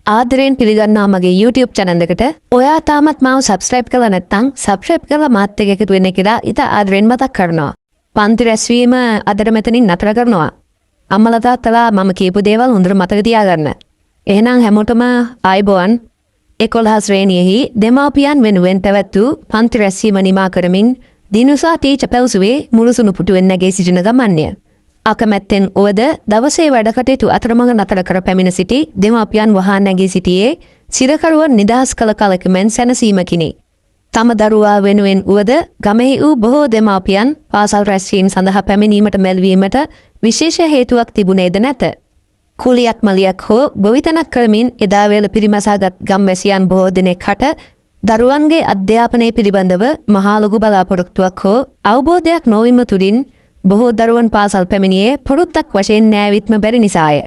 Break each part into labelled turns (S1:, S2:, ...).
S1: ආදරයෙන් පිළිගන්නවා මගේ YouTube channel එකට. ඔයා තාමත් මාව subscribe කරලා නැත්නම් subscribe කරලා මාත් එක්ක එකතු වෙන්න කියලා ඉතින් ආදරයෙන් මතක් කරනවා. පන්ති රැස්වීම අදට මෙතනින් නතර කරනවා. අම්මලා තාත්තලා මම කියපු දේවල් හොඳට මතක තියාගන්න. එහෙනම් හැමෝටම ආයුබෝවන්. 11 ශ්‍රේණියෙහි දෙමාපියන් වෙනුවෙන් පැවැත් වූ පන්ති රැස්වීම නිමා කරමින් දිනුසා ටීචර් පැවසුවේ මුළුසුණු පුටුවෙන් නැගී සිටින ගමන්ය. අකමැත්තෙන් ඔවද දවසේ වැඩ කටයුතු අතරමඟ නතර කර පැමිණ සිටි දෙමාපියන් වහා නැගී සිටියේ සිරකරුවන් නිදහස් කළ කලකමෙන් සැනසීමකිනි. තම දරුවා වෙනුවෙන් උවද ගමෙහි වූ බොහෝ දෙමාපියන් පාසල් රැස්වීම සඳහා පැමිණීමට මැල්වීමට විශේෂ හේතුවක් තිබුණේද නැත. කුලියක් මලියක් හෝ ගොවිතැනක් කරමින් එදා වේල පිරිමසාගත් ගම්වැසියන් බොහෝ දෙනෙක් හට දරුවන්ගේ අධ්‍යාපනය පිළිබඳව මහා ලොකු බලාපොරොත්තුවක් හෝ අවබෝධයක් නොවීම තුළින් බොහෝ දරුවන් පාසල් පැමිණියේ පොරුත්තක් වශයෙන් නෑවිත්ම බැරි නිසාය.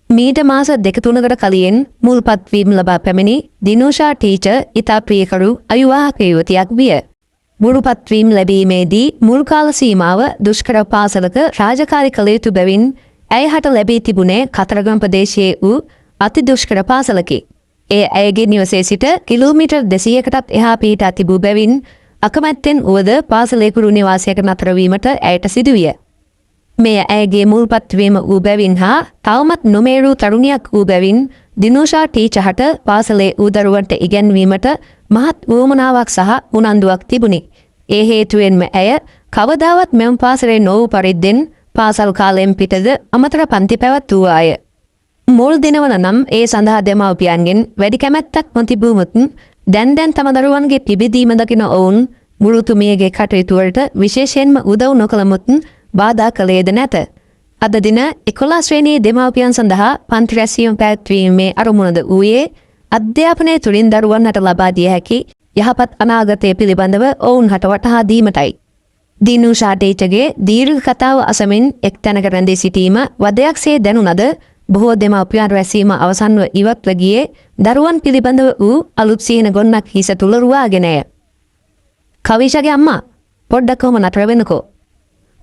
S1: මීට මාස 2-3කට කලින් මුල්පත්වීම් ලබා පැමිණි දිනුෂා ටීචර් ඉතා ප්‍රියකරු අවිවාහක යුවතියක් විය. මුල්පත්වීම් ලැබීමේදී මුල් කාල සීමාව දුෂ්කර පාසලක රාජකාරී කළ යුතු බැවින් ඇය හට ලැබී තිබුණේ කතරගම ප්‍රදේශයේ වූ අති දුෂ්කර පාසලකි. ඒ ඇයගේ නිවසේ සිට කිලෝමීටර් 200කටත් එහා පිහිටා තිබූ බැවින් අකමැත්තෙන් උවද පාසලේ කුරු නිවාසයක නතර වීමට ඇයට සිදුවිය. මෙය ඇයගේ මුල්පත්වීම වූ බැවින් හා තවමත් නොමේරූ තරුණියක් වූ බැවින් දිනුෂා ටීචර් හට පාසලේ වූ දරුවන්ට ඉගැන්වීමට මහත් වුවමනාවක් සහ උනන්දුවක් තිබුණි. ඒ හේතුවෙන්ම ඇය කවදාවත් මෙම පාසලේ නොවූ පරිද්දෙන් පාසල් කාලයෙන් පිටද අමතර පන්ති පැවැත්වුවාය. මුල් දිනවල නම් ඒ සඳහා දෙමව්පියන්ගෙන් වැඩි කැමැත්තක් නොතිබුමුත් දැන් තම දරුවන්ගේ පිබිදීම දකින ඔවුන් ගුරුතුමියගේ කටයුතු වලට විශේෂයෙන්ම උදව් නොකළමුත් බාධා කළේද නැත. අද දින 11 ශ්‍රේණියේ දෙමව්පියන් සඳහා පන්ති රැස්වීම පැවැත්වීමේ අරමුණද වූයේ අධ්‍යාපනය තුළින් දරුවන්ට ලබා දිය හැකි යහපත් අනාගතය පිළිබඳව ඔවුන් හට වටහා දීමටයි. දිනුෂා ටීචර්ගේ දීර්ඝ කතාව අසමින් එක් තැනක රැඳී සිටීම වදයක්සේ දැනුණද බොහෝ දෙමව්පියන් රැස්වීම අවසන්ව ඉවත්ව ගියේ දරුවන් පිළිබඳව වූ අලුත් සිහින ගොන්නක් හිස තුල රුවාගෙනය. කවිෂගේ අම්මා පොඩ්ඩක් කොහොම නතර වෙනකෝ.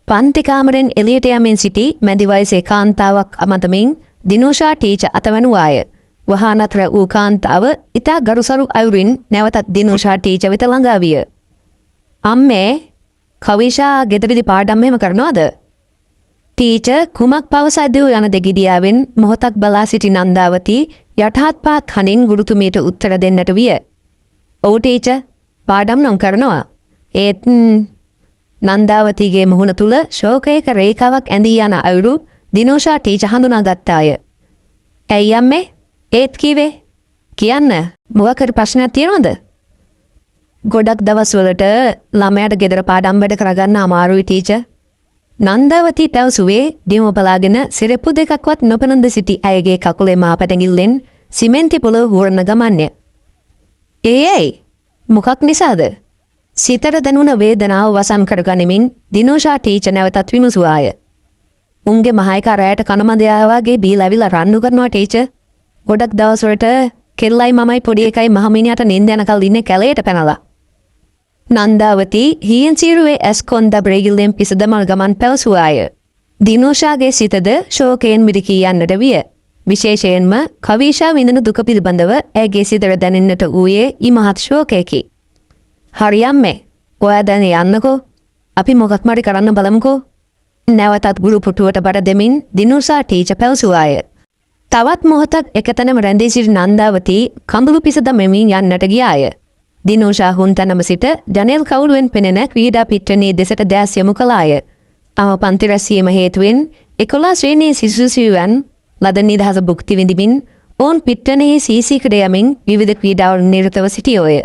S1: පන්ති කාමරෙන් එළියට යමින් සිටි මැදි වයසේ කාන්තාවක් අමතමින් දිනුෂා ටීචර් අතවනුවාය. වහා නතර වූ කාන්තාව ඉතා ගරුසරු අයුරින් නැවතත් දිනුෂා ටීචර් වෙත ළඟා විය. අම්මේ කවිෂා ගෙදරදී පාඩම් මෙහෙම කරනවද? ටීචර් කුමක් පවසද්ද යන දෙගිඩියාවෙන් මොහොතක් බලා සිටි නන්දාවති යටහත් පාත් හනින් ගුරුතුමියට උත්තර දෙන්නට විය. ඔව් ටීචර් පාඩම් නම් කරනවා. ඒත් නන්දාවතිගේ මුහුණ තුල ශෝකයක රේඛාවක් ඇඳී යන අයුරු දිනුෂා ටීචර් හඳුනාගත්තාය. ඇයි අම්මේ? ඒත් කිව්වේ? කියන්න මොකක් ප්‍රශ්නයක් තියෙනවද? ගොඩක් දවස්වලට ළමයාට ගෙදර පාඩම් වැඩ කරගන්න අමාරුයි ටීචර්. නන්දාවති පැවසුවේ දිම බලාගෙන සිරප්පු දෙකක්වත් නොපනඳ සිටි ඇයගේ කකුලේ මාපැටගිල්ලෙන් සිමෙන්ති පොළොව හුරන ගමන්ය. ඒයි මොකක් නිසාද? සිතට දැනුණ වේදනාව වසන් කරගනිමින් දිනුෂා ටීචර් නැවතත් විමසුවාය. උන්ගේ මහයික රැයට කනමදයා වගේ බීලා ඇවිල්ලා රණ්ඩු කරනවා ටීචර්. ගොඩක් දවස්වලට කෙල්ලයි මමයි පොඩි එකයි මහමිනියට නිින්ද යනකල් ඉන්නේ කැලේට පැනලා. නන්දාවති හීන් සීරුවේ ඇස් කොන්ද බ්‍රේගිල්ලෙන් පිසදමල් ගමන් පැවසුවාය. දිනුෂාගේ සිතද ශෝකයෙන් මිරිකී යන්නට විය. විශේෂයෙන්ම කවිෂා විඳින දුක පිළිබඳව ඇගේ සිතට දැනෙන්නට වූයේ ඉමහත් ශෝකයකි. හරි අම්මේ, ඔයා දැන් යන්නකෝ. අපි මොකක් මරි කරන්න බලමුකෝ. නැවතත් ගුරු පුටුවට බර දෙමින් දිනුෂා ටීචර් පැවසුවාය. තවත් මොහොතක් එකතැනම රැඳී සිටි නන්දාවති කඳුළු පිසද මෙමින් යන්නට ගියාය. දිනුෂා හුන්තනම සිට ජනෙල් කවුළුවෙන් පෙනෙන ක්‍රීඩා පිට්ටනිය දෙසට දැස් යොමු කළාය. තම පන්ති රැස්වීම හේතුවෙන් 11 ශ්‍රේණියේ සිසුසියුවන් ලද නිදහස භුක්ති විඳිමින් ඔවුන් පිට්ටනියේ සීසීකට යමින් විවිධ ක්‍රීඩාවල නිරතව සිටියෝය.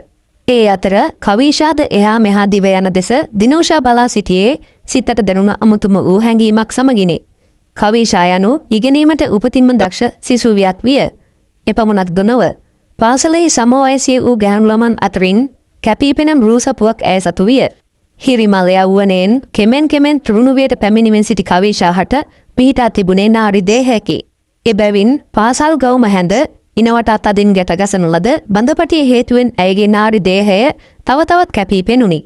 S1: ඒ අතර කවිෂාද එහා මෙහා දිව යන දෙස දිනුෂා බලා සිටියේ සිතට දැනුණ අමුතුම වූ හැඟීමක් සමගිනි. කවිෂා යනු ඉගෙනීමට උපතින්ම දක්ෂ සිසුවියක් විය. එපමණක් නොව පාසලේ සමවයසිය වූ ගැහැණු ළමන් අතරින් කැපීපෙනෙන රූසපුවක් ඇය සතු විය. හිරිමලයා වුවනෙන් කෙමෙන් තරුණුවියට පැමිණීමෙන් සිටි කවිෂා හට පිහිටා තිබුණේ නාරි දේහයකි. එබැවින් පාසල් ගවුම හැඳ ඉනවට අතදින් ගැට ගසන ලද බඳපටිය හේතුවෙන් ඇයගේ නාරි දේහය තව තවත් කැපී පෙනුනි.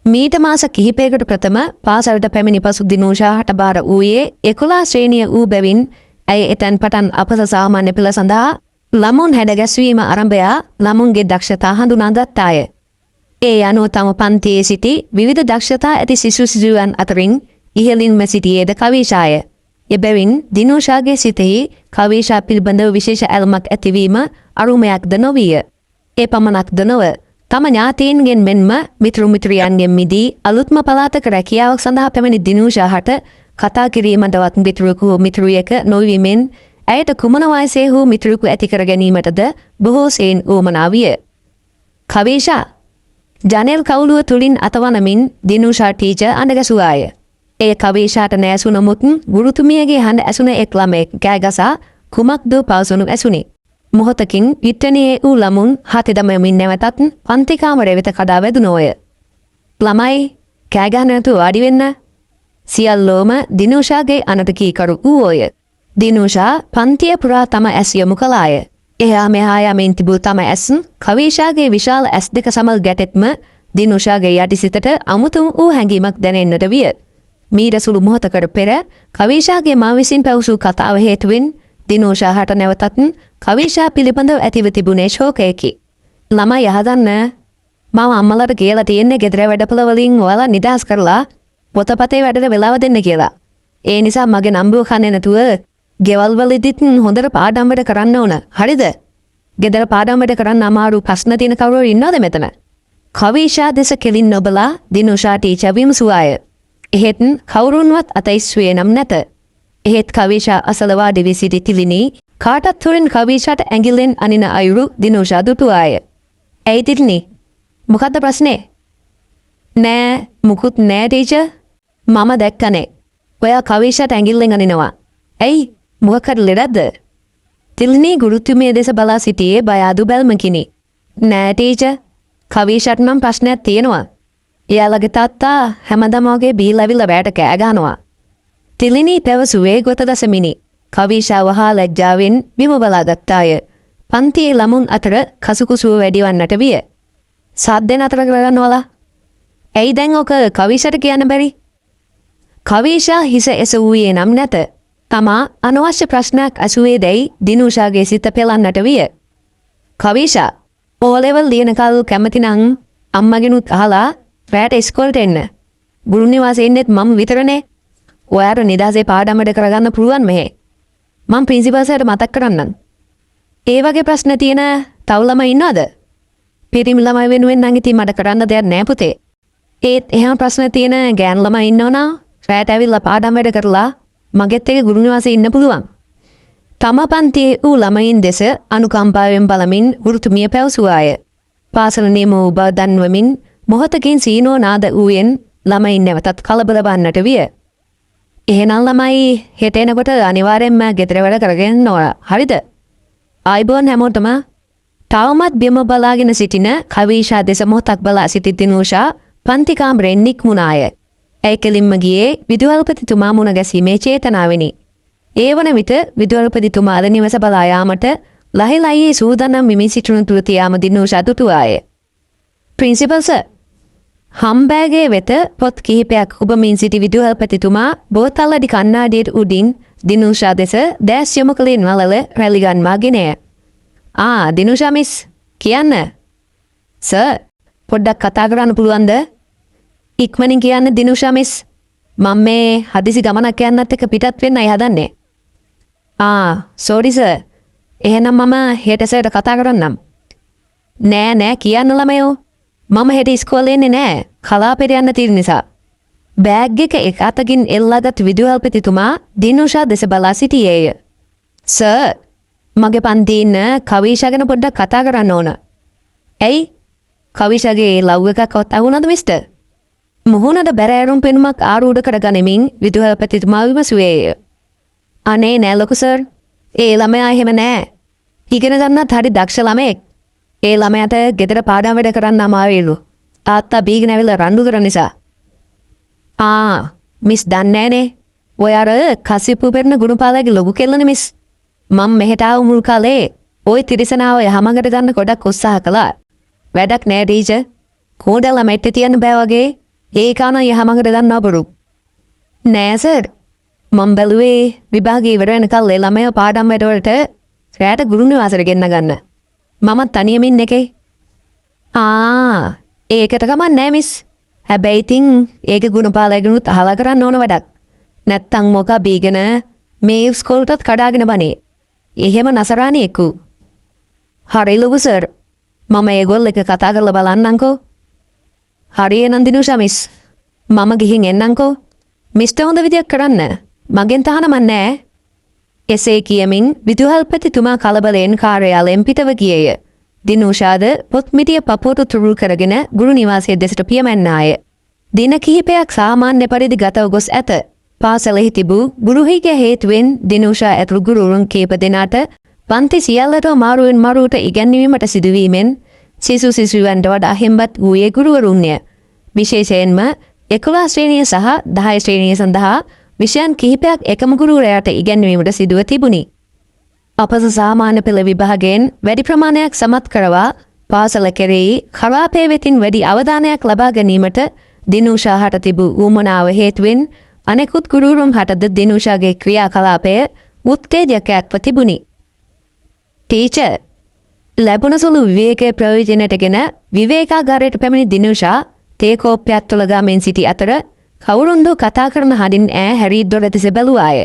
S1: මීට මාස කිහිපයකට ප්‍රථම පාසලට පැමිණි පසු දිනුෂා හට බාර වූයේ 11 ශ්‍රේණිය වූ බැවින් ඇය එතැන් පටන් අපස සාමාන්‍ය පෙළ සඳහා ළමුන් හැඩගැස්වීම ආරම්භය ළමුන්ගේ දක්ෂතා හඳුනාගත්තාය. ඒ අනුව තම පන්තියේ සිටි විවිධ දක්ෂතා ඇති සිසුන් අතරින් ඉහළින්ම සිටියේද කවිෂාය. එබැවින් දිනෝෂාගේ සිතෙහි කවිෂා පිළිබඳව විශේෂ ඇල්මක් ඇතිවීම අරුමයක්ද නොවිය. ඒ පමණක්ද නොව තම ඥාතීන්ගෙන් මෙන්ම මිතුරු මිතුරියන්ගෙන් මිදී අලුත්ම පළාතක රැකියාවක් සඳහා පැමිණි දිනෝෂාට කතා කිරීමටවත් මිතුරෙකු මිතුරියක නොවීමෙන් ඇයට කුමන වයසේ හෝ මිතුරෙකු ඇති කර ගැනීමටද බොහෝ සෙයින් උවමනා විය. කවිෂා ජනෙල් කවුළුව තුලින් අතවනමින් දිනෝෂා ටීචර් අඬගැසුවාය. ඒ කවිෂාට නෑසු නමුත් ගුරුතුමියගේ හඬ ඇසුන එක් ළමයෙක් කෑගසා කුමක්ද පවසනු ඇසුනි. මොහොතකින් පිට්ටනියේ වූ ළමුන් හති දමමින් නැවතත් පන්ති කාමරය වෙත කඩා වැදුනෝය. ළමයි කෑ ගහන්න නැතුව වාඩි වෙන්න. සියල්ලෝම දිනෝෂාගේ අනට කීකරු වූෝය. දිනෝෂා පන්තිය පුරා තම ඇස් යොමු කළාය. එහා මෙහා යමින් තිබූ තම ඇස් කවිෂාගේ විශාල ඇස් දෙක සමග ගැටෙත්ම දිනෝෂාගේ යටිසිතට අමුතුම වූ හැඟීමක් දැනෙන්නට විය. මීට සුළු මොහොතකට පෙර කවිෂාගේ මා විසින් පැවසූ කතාව හේතුවෙන් දිනෝෂාට නැවතත් කවිෂා පිළිබඳව ඇතිව තිබුණේ ශෝකයකි. ළමයි යහදන්න මම අම්මලට කියලා තියෙන්නේ ගෙදර වැඩපොළ වලින් ඔයාලා නිදහස් කරලා පොතපතේ වැඩට වෙලාව දෙන්න කියලා. ඒ නිසා මගේ නම්බුව කන්නේ නැතුව ගෙවල් වලදීත් හොඳට පාඩම් වැඩ කරන්න ඕන. හරිද? ගෙදර පාඩම් වැඩ කරන්න අමාරු ප්‍රශ්න තියෙන කවුරු ඉන්නවද මෙතන? කවිෂා දෙස කෙලින් නොබලා දිනෝෂා ටීචර් විමසුවාය. එහෙත් කවුරුන්වත් අතයිස්ුවේ නම් නැත. එහෙත් කවිෂා අසල වාඩි වී සිටි තිලිනී කාටත් හොරෙන් කවිෂාට ඇඟිල්ලෙන් අනින අයුරු දිනෝෂා දුටුවාය. ඇයි තිලිනී? මොකද්ද ප්‍රශ්නේ? නෑ මුකුත් නෑ ටීචර්. මම දැක්කනේ. ඔයා කවිෂාට ඇඟිල්ලෙන් අනිනවා. ඇයි? මොකක්ද ලෙඩක්ද? තිලිනී ගුරුතුමිය දෙස බලා සිටියේ බය අඩු බැල්මකිනි. නෑ ටීචර්. කවිෂාට නම් ප්‍රශ්නයක් තියෙනවා. එයාලගේ තාත්තා හැමදාම වගේ බීලා ඇවිල්ලා බෑට කෑ ගහනවා. තිලිනී පැවසුවේ ගොත දසමිනි. කවිෂා වහා ලැජ්ජාවෙන් බිම බලා ගත්තාය. පන්තියේ ළමුන් අතර කසුකුසුව වැඩි වන්නට විය. සද්දෙන් අතර කරගන්නවලා. ඇයි දැන් ඔක කවිෂාට කියන්න බැරි? කවිෂා හිස එසවුවේ නම් නැත. තමා අනවශ්‍ය ප්‍රශ්නයක් අසුවේ දැයි දිනෝෂාගේ සිත පෙළන්නට විය. කවිෂා ඕලෙවල් ලියන කල් කැමති නම් අම්මගෙනුත් අහලා රැට ඉස්කෝලට එන්න. ගුරු නිවාසෙ ඉන්නෙත් මම විතරනේ. ඔයාට නිදහසේ පාඩම් වැඩ කරගන්න පුළුවන් මෙහෙ. මම ප්‍රින්සිපල් සර්ට මතක් කරන්නම්. ඒ වගේ ප්‍රශ්න තියෙන තව ළමයි ඉන්නවද? පිරිමි ළමයි වෙනුවෙන් නම් ඉතින් මට කරන්න දෙයක් නෑ පුතේ. ඒත් එහෙම ප්‍රශ්න තියෙන ගෑනු ළමයි ඉන්නවනම් රැට ඇවිල්ලා පාඩම් වැඩ කරලා මගෙත් එක්ක ගුරු නිවාසෙ ඉන්න පුළුවන්. තම පන්තියේ වූ ළමයින් දෙස අනුකම්පාවෙන් බලමින් ගුරුතුමිය පැවසුවාය. පාසල නියම වූ බව දන්වමින් මොහොතකින් සීනෝ නාද වූයෙන් ළමයින් නැවතත් කලබල වන්නට විය. එහෙනම් ළමයි හෙට එනකොට අනිවාර්යෙන්ම ගෙදර වැඩ කරගෙන ඕන. හරිද? ආයිබෝන් හැමෝටම. තවමත් බිම බලාගෙන සිටින කවිෂා දෙස මොහොතක් බලා සිටි දිනෝෂා පන්ති කාමරෙන් නික්මුණාය. ඇය කෙලින්ම ගියේ විදුහල්පතිතුමා මුණ ගැසීමේ චේතනාවෙනි. ඒ වන විට විදුහල්පතිතුමාද නිවස බලා යාමට ලහිලයියේ සූදානම් වෙමින් සිටින තුර තියාම දිනෝෂා දුටුවාය. ප්‍රින්සිපල් සර් හම්බෑගේ වෙත පොත් කිහිපයක් ඔබමින් සිටි විදුහල්පතිතුමා බෝතල්ලඩි කණ්ණාඩියට උඩින් දිනෝෂා දෙස දැස් යොමු කලින් වලල රැලි ගන්වාගෙනය. දිනෝෂා මිස් කියන්න. සර් පොඩ්ඩක් කතා කරන්න පුළුවන්ද? ඉක්මනින් කියන්න දිනෝෂා මිස්. මම මේ හදිසි ගමනක් යන්නත් එක්ක පිටත් වෙන්නයි හදන්නේ. Sorry sir. එහෙනම් මම හෙට සර්ට කතා කරන්නම්. නෑ කියන්න ළමයෝ. මම හෙට ඉස්කෝලේ එන්නේ නෑ. කලාපෙට යන්න තියෙන නිසා. බෑග් එක අතකින් එල්ලාගත් විදුහල්පතිතුමා දිනෝෂා දෙස බලා සිටියේය. සර් මගේ පන්තියේ ඉන්න කවිෂා ගැන පොඩ්ඩක් කතා කරන්න ඕන. ඇයි? කවිෂාගේ ලව් එකක් අහුණාද මිස්ටර්? මුහුණට බැරෑරුම් පෙනුමක් ආරූඪ කරගනිමින් විදුහල්පතිතුමා විමසුවේය. අනේ නෑ ලොකු සර්. ඒ ළමයා එහෙම නෑ. ඉගෙන ගන්නත් හරි දක්ෂ ළමයෙක්. ඒ ළමයාට ගෙදර පාඩම් වැඩ කරන්න අමාරුයිලු. තාත්තා බීගෙන ඇවිල්ලා රණ්ඩු කරන නිසා. මිස් දන්නේ නෑනේ. ඔය අර කසිප්පු පෙරන ගුණපාලගේ ලොකු කෙල්ලනේ මිස්. මම මෙහෙට ආව මුල් කාලේ ওই තිරිසනාව යහමඟට ගන්න ගොඩක් උත්සාහ කළා. වැඩක් නෑ ටීචර්. කෝඩලා මෙට්ටේ තියන්න බෑ වගේ. ඒ කාණ යහමඟට ගන්න අපරු. නෑ සර්. මම බැලුවේ විභාගය ඉවර වෙනකල් ඒ ළමයා පාඩම් වැඩවලට රැට ගුරු නිවාසයට ගෙන්න ගන්න. මමත් තනියම ඉන්න එකේ. ඒකට කමක් නෑ මිස්. හැබැයි ඉතින් ඒක ගුණපාලගෙනුත් අහලා කරන්න ඕන වැඩක්. නැත්තම් මොකක් බීගෙන මේ ඉස්කෝලටත් කඩාගෙන බනේ. එහෙම නසරාණි එක්කු. හරි ලොකු සර්. මම ඒගොල්ලෝ එක කතා කරලා බලන්නම්කෝ. හරි එහෙනම් දිනුෂා මිස්. මම ගිහින් එන්නම්කෝ. මිස්ටර් හොඳ විදියක් කරන්න. මගෙන් තහනම නෑ. එසේ කියමින් විදුහල්පතිතුමා කලබලයෙන් කාර්යාලයෙන් පිටව ගියේය. දිනුෂාද පොත්මිටිය පපුවට තුරුල් කරගෙන ගුරු නිවාසයේ දෙසට පියමැන්නාය. දින කිහිපයක් සාමාන්‍ය පරිදි ගතව ගොස් ඇත. පාසලෙහි තිබූ ගුරුහිගේ හේතුවෙන් දිනුෂා ඇතුළු ගුරුවරුන් කීප දෙනාට පන්ති සියල්ලට මාරුවෙන් මාරුවට ඉගැන්වීමට සිදුවීමෙන් සිසුවන්ට වඩා හෙම්බත් වූයේ ගුරුවරුන්ය. විශේෂයෙන්ම 11 ශ්‍රේණිය සහ 10 ශ්‍රේණිය සඳහා විෂයන් කිහිපයක් එකම ගුරුවරයාට ඉගැන්වීමට සිදුව තිබුණි. අපස සාමාන්‍ය පෙළ විභාගයෙන් වැඩි ප්‍රමාණයක් සමත් කරවා පාසල කෙරෙහි කලාපය වෙතින් වැඩි අවධානයක් ලබා ගැනීමට දිනුෂා හට තිබූ උවමනාව හේතුවෙන් අනෙකුත් ගුරුවරුන් හටද දිනුෂාගේ ක්‍රියාකලාපය උත්තේජකයක්ව තිබුණි. ටීචර් ලැබුණ සුළු විවේකයේ ප්‍රයෝජනයටගෙන විවේකාගාරයට පැමිණි දිනුෂා තේ කෝප්පයක් තුළ ගාමින් සිටි අතර කවුරුන්දෝ කතා කරන හදින් ඈ හැරී දොර දෙස බැලුවාය.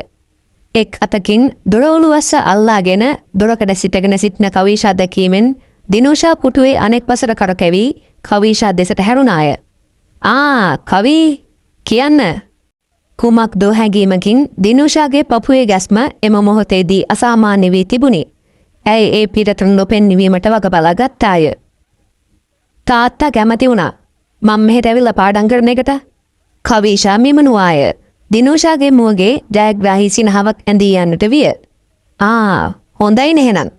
S1: එක් අතකින් දොර ඔළුවස්ස අල්ලාගෙන දොරකඩ සිටගෙන සිටින කවීෂා දැකීමෙන් දිනුෂා පුටුවේ අනෙක් පසට කරකැවී කවීෂා දෙසට හැරුණාය. කවී කියන්න. කුමක් දෝ හැඟීමකින් දිනුෂාගේ පපුවේ ගැස්ම එම මොහොතේදී අසාමාන්‍ය වී තිබුණි. ඇයි ඒ පිටතට නොපෙන්වීමට වග බලා ගත්තාය. තාත්තා කැමති වුණා. මම මෙහෙට ඇවිල්ලා පාඩම් කරන එකට. කවීෂා මිමනුවාය. දිනුෂාගේ මුවගේ ජයග්‍රාහී සිනහවක් ඇඳී යන්නට විය. හොඳයි නෙහෙනම්.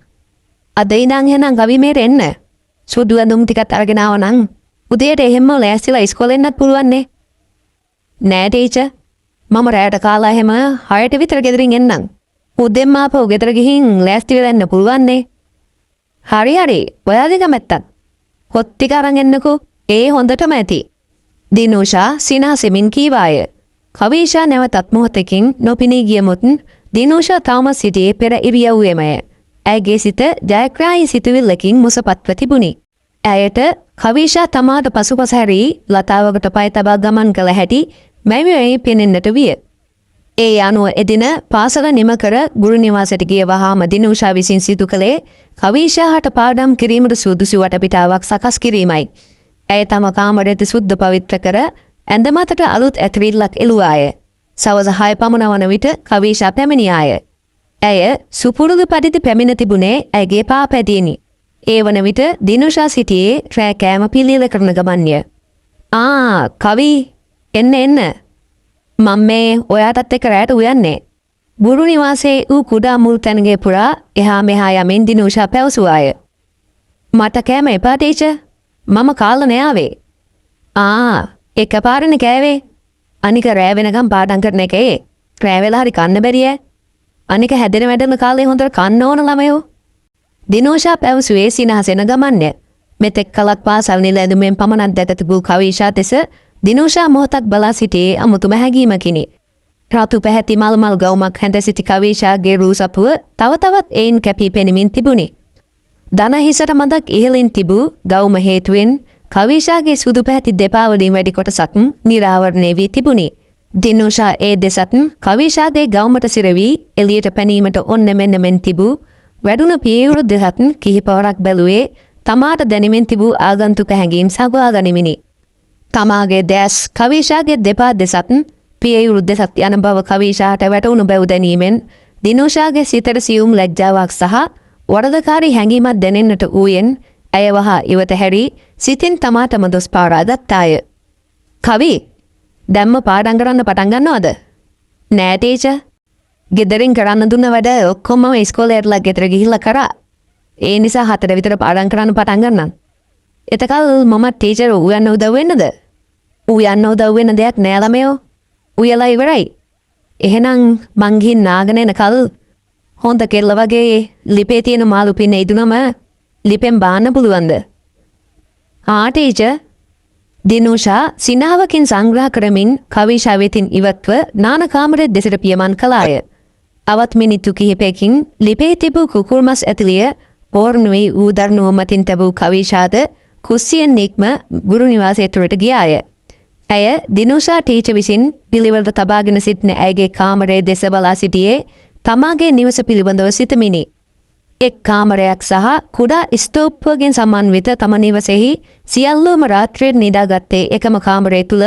S1: අද ඉඳන් එහෙනම් කවි මේට එන්න. සුදු ඇඳුම් ටිකක් අරගෙන ආව නම් උදේට එහෙම්ම ලෑස්තිලා ඉස්කෝලේ එන්නත් පුළුවන් නේ. නෑ ටීචර්. මම රැයට කාලා එහෙම 6ට විතර ගෙදරින් එන්නම්. උදෙන්ම ආපහු ගෙදර ගිහින් ලෑස්ති වෙලා එන්න පුළුවන් නේ. හරි. ඔයාගේ කැමැත්තක්. හොත් ටික අරන් එන්නකෝ. ඒ හොඳටම ඇති. දිනුෂා සිනාසෙමින් කීවාය. කවීෂා නැවතත් මොහොතකින් නොපෙනී ගියමුත් දිනුෂා තවම සිටියේ පෙර ඉරියව්වෙමය. ඇයගේ සිත ජයග්‍රාහී සිතුවිල්ලකින් මුසපත්ව තිබුණි. ඇයට කවීෂා තමාට පසුපස හැරී ලතාවකට පය තබා ගමන් කළ හැටි මැවිවැයි පෙනෙන්නට විය. ඒ අනුව එදින පාසල නිම කර ගුරු නිවාසයට ගිය වහාම දිනුෂා විසින් සිදු කළේ කවීෂා හට පාඩම් කිරීමට සුදුසු වටපිටාවක් සකස් කිරීමයි. ඇය තම කාමරයට සුද්ධ පවිත්‍ර කර ඇඳ මතට අලුත් ඇතිරිල්ලක් එළුවාය. සවස 6 පමණ වන විට කවීෂා පැමිණියාය. ඇය සුපුරුදු පරිදි පැමිණ තිබුණේ ඇගේ පාපැදියෙනි. ඒ වන විට දිනුෂා සිටියේ රෑ කෑම පිළියෙල කරන ගමන්ය. කවී එන්න. මම මේ ඔයාටත් එක්ක රෑට උයන්නේ. ගුරු නිවාසයේ ඌ කුඩා මුල් තැනගේ පුරා එහා මෙහා යමින් දිනුෂා පැවසුවාය. මට කෑම එපා ටීචර්. මම කාලා නෑ ආවේ. එකපාරනේ කෑවේ. අනික රෑ වෙනකම් පාඩම් කරන එකේ රෑ වෙලා හරි කන්න බැරිය. අනික හැදෙන වැඩන කාලේ හොඳට කන්න ඕන ළමයෝ. දිනුෂා පැවසුවේ සිනහසෙන ගමන්ය. මෙතෙක් කලක් පාසල් නිල ඇඳුමෙන් පමණක් දැක තිබූ කවීෂා දෙස දිනුෂා මොහොතක් බලා සිටියේ අමුතුම හැඟීමකිනි. රතු පැහැති මල්මල් ගවුමක් හැඳ සිටි කවීෂාගේ රූ සපුව තව තවත් එයින් කැපී පෙනෙමින් තිබුණි. දන හිසට මදක් ඉහළින් තිබූ ගවුම හේතුවෙන් කවීෂාගේ සුදු පැහැති දෙපා වලින් වැඩි කොටසක් නිරාවරණය වී තිබුණි. දිනුෂා ඒ දෙසත් කවීෂාගේ ගවුමට සිරවී එළියට පැනීමට ඔන්න මෙන්න තිබූ වැඩුණ පියවරු දෙසත් කිහිපවරක් බැලුවේ තමාට දැනෙමින් තිබූ ආගන්තුක හැඟීම් සගවා ගනිමිනි. තමාගේ දැස් කවීෂාගේ දෙපා දෙසත් පියවරු දෙසත් යන බව කවීෂාට වැටුණු බැව් දැනීමෙන් දිනුෂාගේ සිතට සියුම් ලැජ්ජාවක් සහ වරදකාරී හැඟීමක් දැනෙන්නට ඌයෙන් ඇය වහා ඉවත හැරී සිතින් තමාටම දොස් පාරා ගත්තාය. කවී දැම්ම පාඩම් කරන්න පටන් ගන්නවද? නෑ ටීචර්. ගෙදරින් කරන්න දුන්න වැඩ ඔක්කොම ඉස්කෝලේටලා ගෙදර ගිහිල්ලා කරා. ඒ නිසා 4 විතර පාඩම් කරන්න පටන් ගන්නම්. එතකල් මම ටීචර් උයන්න උදව් වෙන්නද? උයන්න උදව් වෙන දෙයක් නෑ ළමයෝ. උයලා ඉවරයි. එහෙනම් මං ගිහින් නාගෙන එනකල් හොඳ කෙල්ල වගේ ලිපේ තියෙන මාළු පින්න ඉදුනම ලිපෙන් බාන්න පුළුවන්ද? ටීචර්. දිනුෂා සිනාවකින් සංග්‍රහ කරමින් කවීෂා වෙතින් ඉවත්ව නාන කාමරයේ දෙසට පියමන් කළාය. අවත් මිනිත්තු කිහිපයකින් ලිපේ තිබූ කුකුල්මස් ඇතුළිය පෝර්ණුවී ඌදරනුව මතින් තැබූ කවිෂාද කුස්සියෙන් නික්ම ගුරු නිවාසය තුළට ගියාය. ඇය දිනුෂා ටීචර් විසින් පිළිවෙලට තබාගෙන සිටින ඇයගේ කාමරයේ දෙස බලා සිටියේ තමාගේ නිවස පිළිබඳව සිතමිනි. එක් කාමරයක් සහ කුඩා ස්තූපයකින් සමන්විත තම නිවසෙහි සියල්ලෝම රාත්‍රියේ නිදාගත්තේ එකම කාමරය තුල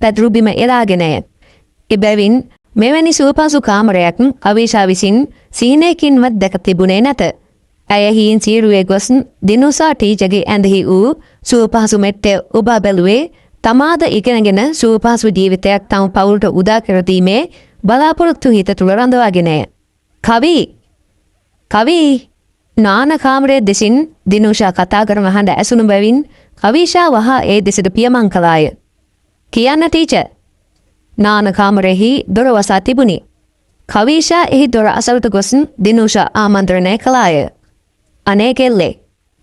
S1: පැදුරු බිම එලාගෙනය. එබැවින් මෙවැනි සුවපහසු කාමරයක් කවිෂා විසින් සීනයකින්වත් දැක තිබුණේ නැත. ඇය හීන් සීරුවේ ගොස් දිනුෂා ටීචර්ගේ ඇඳෙහි වූ සුවපහසු මෙට්ටය ඔබා බැලුවේ තමාද ඉගෙනගෙන සුවපහසු ජීවිතයක් තම පවුලට උදා කර දීමේ බලාපොරොත්තු හිත තුල රඳවාගෙනය. කවි නාන කාමරයේ දෙසින් දිනුෂා කතා කරන හඬ ඇසුණු බැවින් කවිෂා වහා ඒ දෙසට පියමන් කළාය. කියන්න ටීචර්. නාන කාමරෙහි දොර වසා තිබුණි. කවිෂා එහි දොර අසලට ගොස් දිනුෂා ආමන්ත්‍රණය කළාය. අනේ කෙල්ලේ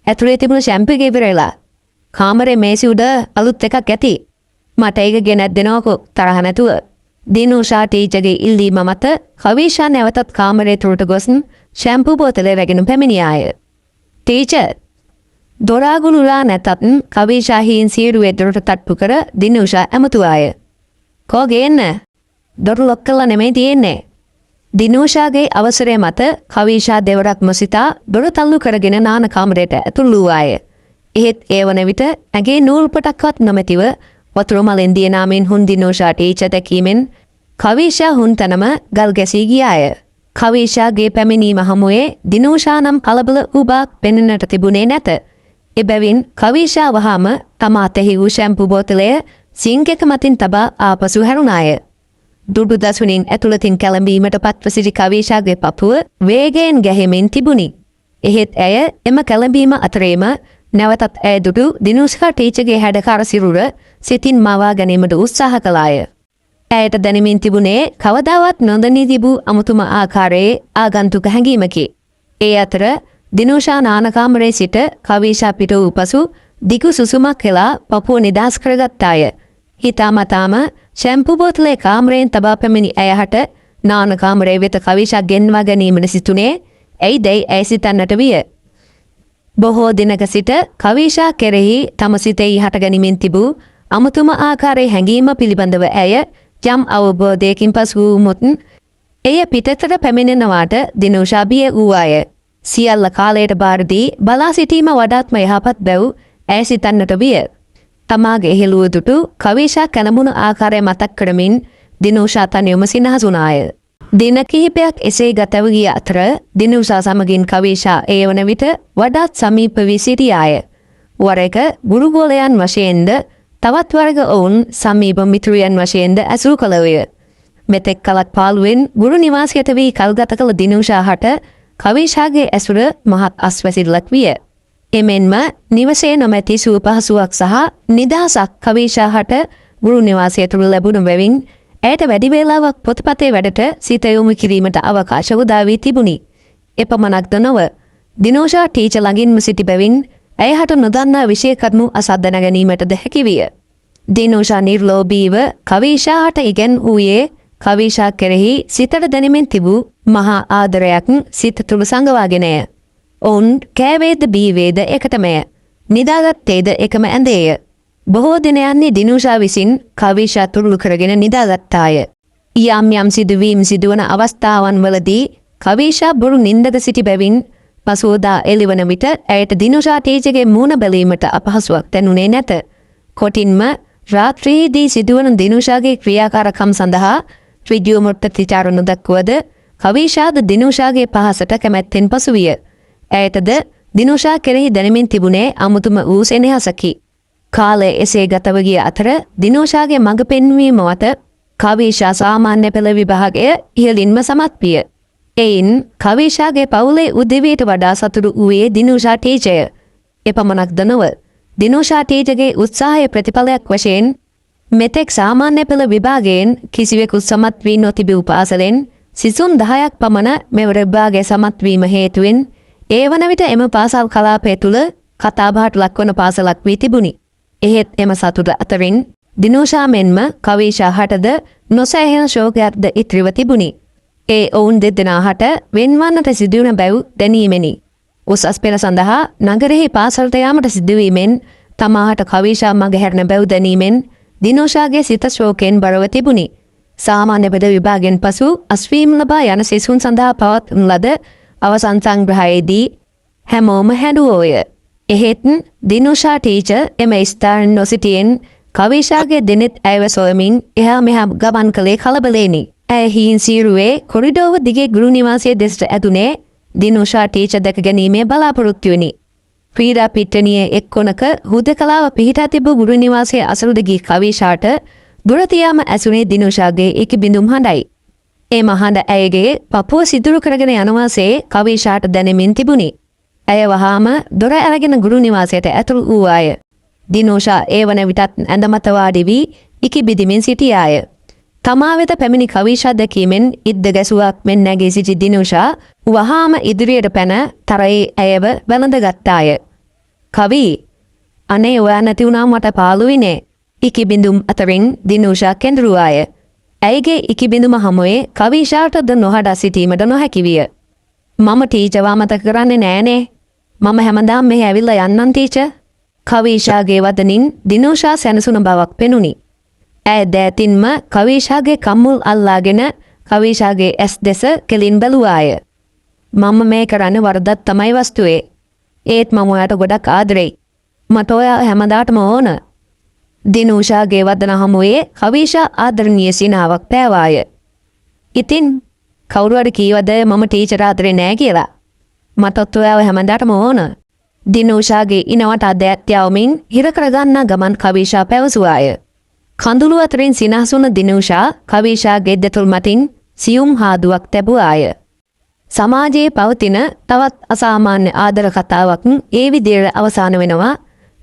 S1: ඇතුලේ තිබුණු ෂැම්පුගේ ඉවරලා. කාමරේ මේසි උඩ අලුත් එකක් ඇති. මට ඒක ගෙනත් දෙනවකෝ තරහ නැතුව. දිනුෂා ටීචර්ගේ ඉල්ලීම මත කවිෂා නැවතත් කාමරේ තුරට ගොස් ෂැම්පු බෝතලේ රැගෙන පැමිණියාය. ටීචර් දොරාගුළුලා නැතත් කවිෂා හීන් සීරුවේ දොරට තට්ටු කර දිනුෂා ඇමතුවාය. කෝ ගේන්න දොර ලොක් කරලා නෙමෙයි තියෙන්නේ. දිනුෂාගේ අවසරය මත කවිෂා දෙවරක් මොසිතා දොර තල්ලු කරගෙන නාන කාමරයට ඇතුළු වූවාය. එහෙත් ඒ වන විට ඇගේ නූල් පොටක්වත් නොමැතිව වතුර මලෙන් දිය නාමෙන් හුන් දිනුෂා ටීචර් දැකීමෙන් කවිෂා හුන් තනම ගල් ගැසී ගියාය. කවිෂාගේ පැමිණීම හමුවේ දිනුෂා නම් කලබල වූ බවක් පෙනෙන්නට තිබුණේ නැත. එබැවින් කවිෂා වහාම තමා තෙහි වූ ෂැම්පු බෝතලය සිංක් එක මතින් තබා ආපසු හැරුණාය. දුඩු දසුනින් ඇතුළතින් කැළඹීමට පත්ව සිටි කවිෂාගේ පපුව වේගයෙන් ගැහෙමින් තිබුණි. එහෙත් ඇය එම කැළඹීම අතරේම නැවතත් ඇය දුටු දිනුෂා ටීචර්ගේ හැඩකාර සිරුර සිතින් මවා ගැනීමට උත්සාහ කළාය. ඇයට දැනෙමින් තිබුණේ කවදාවත් නොදැනී තිබූ අමුතුම ආකාරයේ ආගන්තුක හැඟීමකි. ඒ අතර දිනුෂා නානකාමරයේ සිට කවිෂා පිට වූ පසු දිගු සුසුමක් කළා පපුව නිදහස් කරගත්තාය. හිතාමතාම ෂැම්පු බෝතලේ කාමරයෙන් තබා පැමිණි ඇයහට නානකාමරයේ වෙත කවිෂා ගෙන්වා ගැනීමට සිතුනේ ඇයිදැයි ඇය සිතන්නට විය. බොහෝ දිනක සිට කවිෂා කෙරෙහි තම සිතෙහි හටගැනීමෙන් තිබූ අමුතුම ආකාරයේ හැඟීම පිළිබඳව ඇය යම් අවබෝධයකින් පසු වූමුත් එය පිටතට පැමිණෙනවාට දිනුෂා බිය වූවාය. සියල්ල කාලයට බාර දී බලා සිටීම වඩාත්ම යහපත් බැව් ඇය සිතන්නට විය. තමාගේ හෙළුව දුටු කවිෂා කැළඹුණු ආකාරය මතක් කරමින් දිනුෂා තනියම සිනහසුනාය. දින කිහිපයක් එසේ ගතව ගිය අතර දිනුෂා සමගින් කවිෂා ඒ වන විට වඩාත් සමීප වී සිටියාය. වර එක ගුරුගෝලයන් වශයෙන්ද තවත් වර්ග ඔවුන් සමීප මිතුරියන් වශයෙන්ද ඇසුරු කළෝය. මෙතෙක් කලක් පාළුවෙන් ගුරු නිවාසයට වී කල්ගත කළ දිනුෂා හට කවිෂාගේ ඇසුර මහත් අස්වැසිල්ලක් විය. එමෙන්ම නිවසේ නොමැති සුවපහසුවක් සහ නිදහසක් කවිෂා හට ගුරු නිවාසය තුළ ලැබුණු බැවින් ඇයට වැඩි වේලාවක් පොතපතේ වැඩට සිත යොමු කිරීමට අවකාශ උදා වී තිබුණි. එපමණක්ද නොව දිනුෂා ටීචර් ළඟින්ම සිටි බැවින් ඇය හට නොදන්නා විෂය කරුණු අසද්දන ගැනීමටද හැකි විය. දිනුෂා නිර්ලෝභීව කවිෂා හට ඉගෙන වූයේ කවිෂා කෙරෙහි සිතට දැනෙමින් තිබූ මහා ආදරයක් සිත තුළ සංගවාගෙනය. ඔවුන් කෑවේද බීවේද එකටමය. නිදාගත්තේද එකම ඇඳේය. බොහෝ දිනයන්නේ දිනුෂා විසින් කවිෂා තුරුළු කරගෙන නිදාගත්තාය. යම් යම් සිදුවීම් සිදුවන අවස්ථාවන් වලදී කවිෂා බොරු නින්දක සිටි බැවින් පසුවදා එළිවන විට ඇයට දිනුෂා ටීචර්ගේ මූණ බැලීමට අපහසුවක් දැනුනේ නැත. කොටින්ම රාත්‍රියේදී සිදුවන දිනුෂාගේ ක්‍රියාකාරකම් සඳහා ඍජුවම ප්‍රතිචාර නොදක්වද කවිෂාද දිනුෂාගේ පහසට කැමැත්තෙන් පසුවිය. ඇයටද දිනුෂා කෙරෙහි දැනෙමින් තිබුණේ අමුතුම වූ සෙනෙහසකි. කාලය එසේ ගතව ගිය අතර දිනුෂාගේ මඟ පෙන්වීම මත කවිෂා සාමාන්‍ය පෙළ විභාගය ඉහළින්ම සමත් විය. එයින් කවිෂාගේ පවුලේ උදවියට වඩා සතුටු වූයේ දිනුෂා ටීචර්. එපමණක්ද නොව දිනුෂා ටීචර්ගේ උත්සාහය ප්‍රතිඵලයක් වශයෙන් මෙතෙක් සාමාන්‍ය පෙළ විභාගයෙන් කිසිවෙකු සමත් වී නොතිබූ පාසලෙන් සිසුන් 10ක් පමණ මෙවර විභාගය සමත් වීම හේතුවෙන් ඒ වන විට එම පාසල් කලාපය තුළ කතාබහට ලක්වන පාසලක් වී තිබුණි. එහෙත් එම සතුට අතරින් දිනුෂා මෙන්ම කවිෂා හටද නොසෑහෙන ශෝකයක්ද ඉතිරිව තිබුණි. ඒ ඔවුන් දෙදෙනාහට වෙන්වන්නට සිදුවන බැව් දැනීමෙනි. උසස් පෙළ සඳහා නගරෙහි පාසලට යාමට සිදුවීමෙන් තමාහට කවිෂා මගහැරෙන බැව් දැනීමෙන් දිනෝෂාගේ සිත ශෝකයෙන් බරව තිබුණි. සාමාන්‍ය පෙළ විභාගයෙන් පසු අස්වීම් ලබා යන සිසුන් සඳහා පවත්වන ලද අවසන් සංග්‍රහයේදී හැමෝම හැඬුවෝය. එහෙත් දිනෝෂා ටීචර් එම ස්ථාන නොසිටියෙන් කවිෂාගේ දෙනෙත් ඇයව සොයමින් එහා මෙහා ගමන් කළේ කලබලෙනි. ඇය හීන් සීරුවේ කොරිඩෝව දිගේ ගුරු නිවාසයේ දෙසට ඇතුනේ දිනෝෂා ටීචර් දැක ගැනීමේ බලාපොරොත්තු වෙනි. ක්‍රීඩා පිට්ටනියේ එක් කොනක හුදකලාව පිහිටා තිබූ ගුරු නිවාසයේ අසලට ගිය කවිෂාට දුරතියාම ඇසුනේ දිනෝෂාගේ එක බිඳුම් හඬයි. ඒ මහඬ ඇයගේ පපුව සිදුරු කරගෙන යනවාසේ කවිෂාට දැනෙමින් තිබුණි. ඇය වහාම දොර ඇරගෙන ගුරු නිවාසයට ඇතුළු වූවාය. දිනෝෂා ඒ වන විටත් ඇඳමත වාඩි වී ඉකි බිදිමින් සිටියාය. තමා වෙත පැමිණි කවිෂා දැකීමෙන් ඉද්ද ගැසුවක් මෙන් නැගී සිටි දිනෝෂා වහාම ඉදිරියට පැන තරයේ ඇයව වැළඳගත්තාය. කවි, අනේ ඔයා නැති වුණා මට පාළුවිනේ. ඉකි බිඳුම් අතරින් දිනෝෂා කැඳරුවාය. ඇයගේ ඉකි බිඳුම හමුවේ කවිෂාටද නොහඩා සිටීමට නොහැකි විය. මම ටීචර්ව මතක කරන්නේ නෑනේ. මම හැමදාම මෙහි ඇවිල්ලා යන්නම් ටීචර්. කවිෂාගේ වදනින් දිනෝෂා සැනසුන බවක් පෙනුනි. ඇය දෑතින්ම කවිෂාගේ කම්මුල් අල්ලාගෙන කවිෂාගේ ඇස් දෙස කෙලින් බැලුවාය. මම මේ කරන්න වරදක් තමයි වස්තුවේ. ඒත් මම ඔයාට ගොඩක් ආදරෙයි. මට ඔයා හැමදාටම ඕන. දිනෝෂාගේ වදන හමුවේ කවිෂා ආදරණීය සිනාවක් පෑවාය. ඉතින් කවුරුහරි කීවද මම ටීචර් ආදරේ නෑ කියලා? මටත් ඔයාව හැමදාටම ඕන. දිනෝෂාගේ ඉනවට අදෑත් යවමින් හිර කරගන්නා ගමන් කවිෂා පැවසුවාය. කඳුළු අතරින් සිනහසුන දිනෝෂා කවිෂාගේ දෙතුල් මතින් සියුම් හාදුවක් තැබුවාය. සමාජයේ පවතින තවත් අසාමාන්‍ය ආදර කතාවක් ඒ විදිහට අවසන් වෙනවා.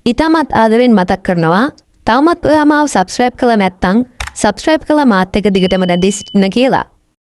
S1: ඊටමත් ආදරෙන් මතක් කරනවා. තවමත් ඔයා මාව සබ්ස්ක්‍රයිබ් කළා නැත්නම් සබ්ස්ක්‍රයිබ් කළා මාත් එක්ක දිගටම දැන් දිස්න කියලා.